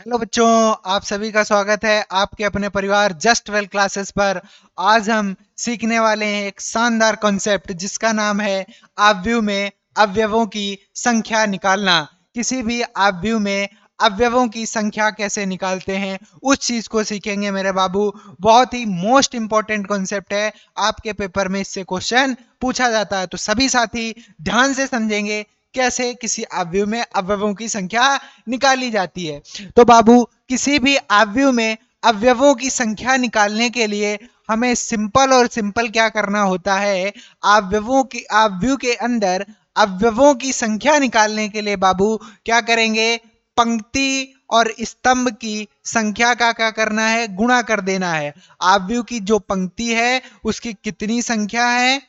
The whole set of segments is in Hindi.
हेलो बच्चों, आप सभी का स्वागत है आपके अपने परिवार जस्ट वेल क्लासेस पर। आज हम सीखने वाले हैं एक शानदार कॉन्सेप्ट जिसका नाम है आव्यूह में अवयवों की संख्या निकालना। किसी भी आव्यूह में अवयवों की संख्या कैसे निकालते हैं उस चीज को सीखेंगे मेरे बाबू। बहुत ही मोस्ट इंपॉर्टेंट कॉन्सेप्ट है, आपके पेपर में इससे क्वेश्चन पूछा जाता है, तो सभी साथी ध्यान से समझेंगे कैसे किसी आव्यूह में अवयवों की संख्या निकाली जाती है। तो बाबू, किसी भी आव्यूह में अवयवों की संख्या निकालने के लिए हमें सिंपल और सिंपल क्या करना होता है। आव्यूह के अंदर अवयवों की संख्या निकालने के लिए बाबू क्या करेंगे, पंक्ति और स्तंभ की संख्या का क्या करना है, गुणा कर देना है। आव्यूह की जो पंक्ति है उसकी कितनी संख्या है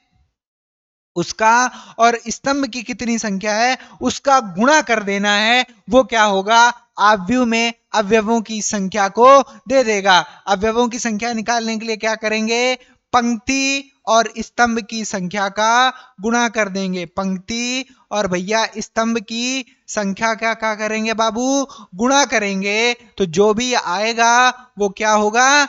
उसका, और स्तंभ की कितनी संख्या है उसका गुणा कर देना है। वो क्या होगा, आव्यूह में अवयवों की संख्या को दे देगा। अवयवों की संख्या निकालने के लिए क्या करेंगे, पंक्ति और स्तंभ की संख्या का गुणा कर देंगे। पंक्ति और भैया स्तंभ की संख्या क्या क्या करेंगे बाबू, गुणा करेंगे। तो जो भी आएगा वो क्या होगा,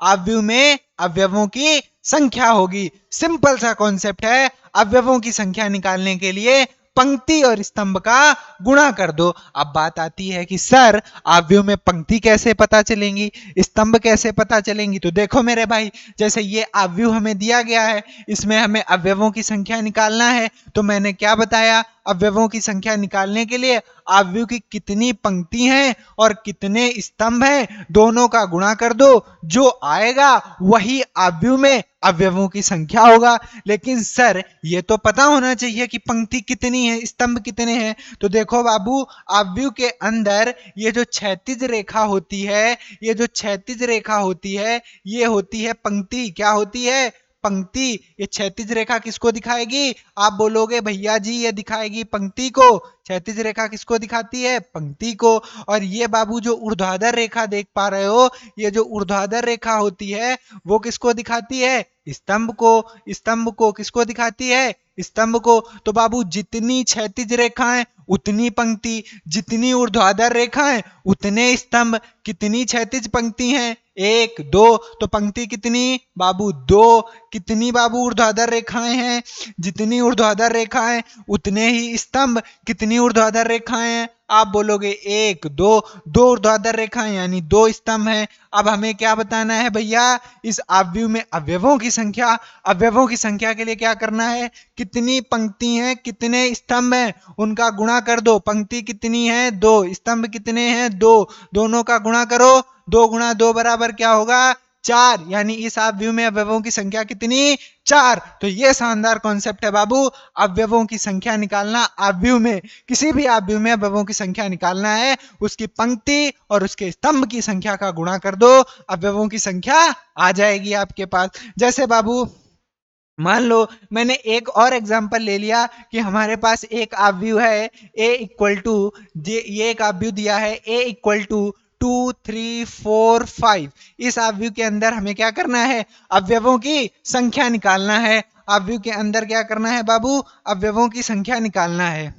आव्यूह में अवयवों की संख्या होगी। सिंपल सा कॉन्सेप्ट है, अवयवों की संख्या निकालने के लिए पंक्ति और स्तंभ का गुणा कर दो। अब बात आती है कि सर आव्यूह में पंक्ति कैसे पता चलेंगी, स्तंभ कैसे पता चलेंगी। तो देखो मेरे भाई, जैसे ये आव्यूह हमें दिया गया है, इसमें हमें अवयवों की संख्या निकालना है। तो मैंने क्या बताया, अवयवों की संख्या निकालने के लिए आव्यूह की कितनी पंक्ति हैं और कितने स्तंभ हैं दोनों का गुणा कर दो। जो आएगा वही आव्यूह में अवयवों की संख्या होगा। लेकिन सर ये तो पता होना चाहिए कि पंक्ति कितनी है, स्तंभ कितने हैं। तो देखो बाबू, आव्यूह के अंदर ये जो क्षैतिज रेखा होती है, ये जो क्षैतिज रेखा होती है ये होती है पंक्ति। क्या होती है, पंक्ति। ये क्षैतिज रेखा किसको दिखाएगी, आप बोलोगे भैया जी ये दिखाएगी पंक्ति को। क्षैतिज रेखा किसको दिखाती है, पंक्ति को। और ये बाबू जो ऊर्ध्वाधर रेखा देख पा रहे हो, ये जो ऊर्ध्वाधर रेखा होती है वो किसको दिखाती है, स्तंभ को। स्तंभ को किसको दिखाती है, स्तंभ को। तो बाबू जितनी क्षैतिज रेखाएं उतनी पंक्ति, जितनी ऊर्ध्वाधर रेखाएं उतने स्तंभ। कितनी क्षैतिज पंक्ति हैं, एक दो, तो पंक्ति कितनी बाबू, दो। कितनी बाबू ऊर्ध्वाधर रेखाएं हैं, जितनी ऊर्ध्वाधर रेखाएं उतने ही स्तंभ। कितनी ऊर्ध्वाधर रेखाएं हैं, आप बोलोगे एक दो, दो ऊर्ध्वाधर रेखाएं यानी दो स्तंभ हैं। अब हमें क्या बताना है भैया, इस आव्यूह में अवयवों की संख्या। अवयवों की संख्या के लिए क्या करना है, कितनी पंक्ति हैं कितने स्तंभ हैं उनका गुणा कर दो। पंक्ति कितनी है, दो, स्तंभ कितने हैं, दो, दोनों का गुणा करो। दो गुणा दो बराबर क्या होगा, चार। यानी इस आव्यूह में अवयवों की संख्या कितनी, चार। तो ये शानदार कॉन्सेप्ट है बाबू, अवयवों की संख्या निकालना। आव्यूह में, किसी भी आव्यूह में अवयवों की संख्या निकालना है, उसकी पंक्ति और उसके स्तंभ की संख्या का गुणा कर दो, अवयवों की संख्या आ जाएगी आपके पास। जैसे बाबू मान लो मैंने एक और एग्जांपल ले लिया कि हमारे पास एक आव्यूह है a इक्वल टू, ये एक आव्यूह दिया है a इक्वल टू 2 3 4 5। इस आव्यूह के अंदर हमें क्या करना है, अवयवों की संख्या निकालना है। आव्यूह के अंदर क्या करना है बाबू, अवयवों की संख्या निकालना है।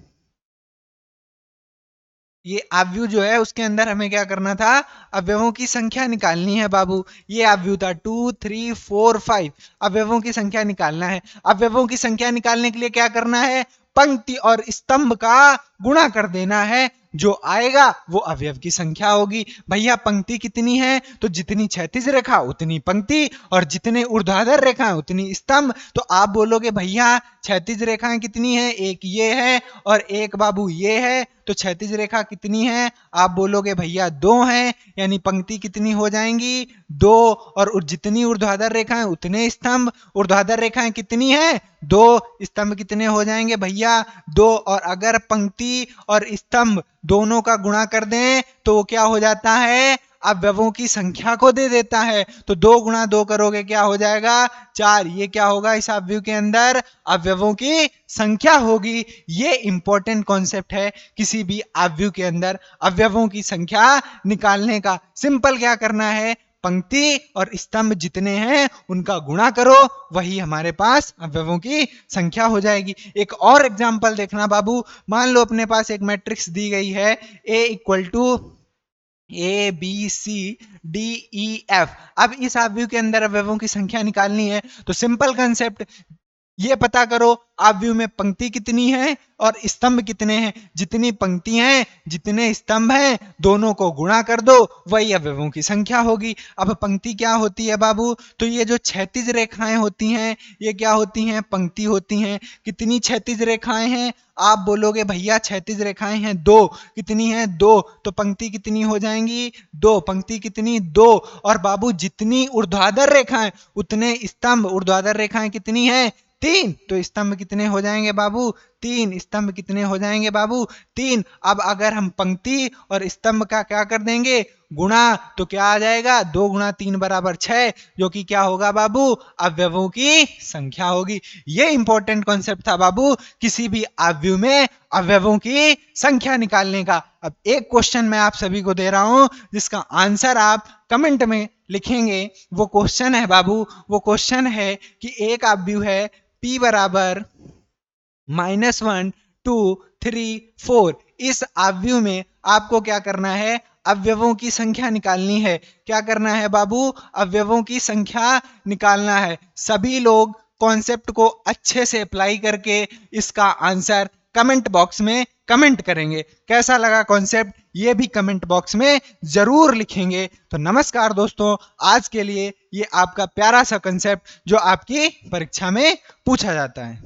ये आव्यूह जो है उसके अंदर हमें क्या करना था, अवयवों की संख्या निकालनी है बाबू। ये आव्यूह था 2 3 4 5, अवयवों की संख्या निकालना है। अवयवों की संख्या निकालने के लिए क्या करना है, पंक्ति और स्तंभ का गुणा कर देना है। जो आएगा वो अवयव की संख्या होगी। भैया पंक्ति कितनी है, तो जितनी क्षैतिज रेखा उतनी पंक्ति और जितने ऊर्ध्वाधर रेखा उतनी स्तंभ। तो आप बोलोगे भैया क्षैतिज रेखाएं कितनी है, एक ये है और एक बाबू ये है। तो क्षैतिज रेखा कितनी है, आप बोलोगे भैया दो हैं, यानी पंक्ति कितनी हो जाएंगी, दो। और जितनी ऊर्ध्वाधर रेखाएं उतने स्तंभ। ऊर्ध्वाधर रेखाएं कितनी है, दो, स्तंभ कितने हो जाएंगे भैया, दो। और अगर पंक्ति और स्तंभ दोनों का गुणा कर दें तो वो क्या हो जाता है, अवयवों की संख्या को दे देता है। तो दो गुणा दो करोगे क्या हो जाएगा, चार। ये क्या होगा, इस आव्यूह के अंदर अवयवों की संख्या होगी। ये इंपॉर्टेंट कॉन्सेप्ट है किसी भी आव्यूह के अंदर अवयवों की संख्या निकालने का। सिंपल क्या करना है, पंक्ति और स्तंभ जितने हैं उनका गुणा करो, वही हमारे पास अवयवों की संख्या हो जाएगी। एक और एग्जांपल देखना बाबू, मान लो अपने पास एक मैट्रिक्स दी गई है a equal to A B C D E F. अब इस आव्यूह के अंदर अवयवों की संख्या निकालनी है तो सिंपल कंसेप्ट, ये पता करो आव्यूह में पंक्ति कितनी है और स्तंभ कितने हैं। जितनी पंक्ति हैं जितने स्तंभ हैं दोनों को गुणा कर दो, वही अवयवों की संख्या होगी। अब पंक्ति क्या होती है बाबू, तो ये जो क्षैतिज रेखाएं होती हैं ये क्या होती हैं, पंक्ति होती हैं। कितनी क्षैतिज रेखाएं हैं, आप बोलोगे भैया क्षैतिज रेखाएं हैं दो, कितनी हैं दो, तो पंक्ति कितनी हो जाएंगी दो, पंक्ति कितनी दो। और बाबू जितनी ऊर्ध्वाधर रेखाएं उतने स्तंभ, ऊर्ध्वाधर रेखाएं कितनी हैं तीन, तो स्तंभ कितने हो जाएंगे बाबू तीन, स्तंभ कितने हो जाएंगे बाबू तीन। अब अगर हम पंक्ति और स्तंभ का क्या कर देंगे गुणा, तो क्या आ जाएगा, 2 गुणा 3 बराबर 6, जो कि क्या होगा बाबू अवयवों की संख्या होगी। ये इंपॉर्टेंट कॉन्सेप्ट था बाबू किसी भी अवयव में अवयवों की संख्या निकालने का। अब एक क्वेश्चन मैं आप सभी को दे रहा हूं जिसका आंसर आप कमेंट में लिखेंगे। वो क्वेश्चन है बाबू, वो क्वेश्चन है कि एक अवयव है p बराबर -1 2 3 4। इस अवयव में आपको क्या करना है, अवयवों की संख्या निकालनी है। क्या करना है बाबू, अवयवों की संख्या निकालना है। सभी लोग कॉन्सेप्ट को अच्छे से अप्लाई करके इसका आंसर कमेंट बॉक्स में कमेंट करेंगे। कैसा लगा कॉन्सेप्ट ये भी कमेंट बॉक्स में जरूर लिखेंगे। तो नमस्कार दोस्तों, आज के लिए ये आपका प्यारा सा कॉन्सेप्ट जो आपकी परीक्षा में पूछा जाता है।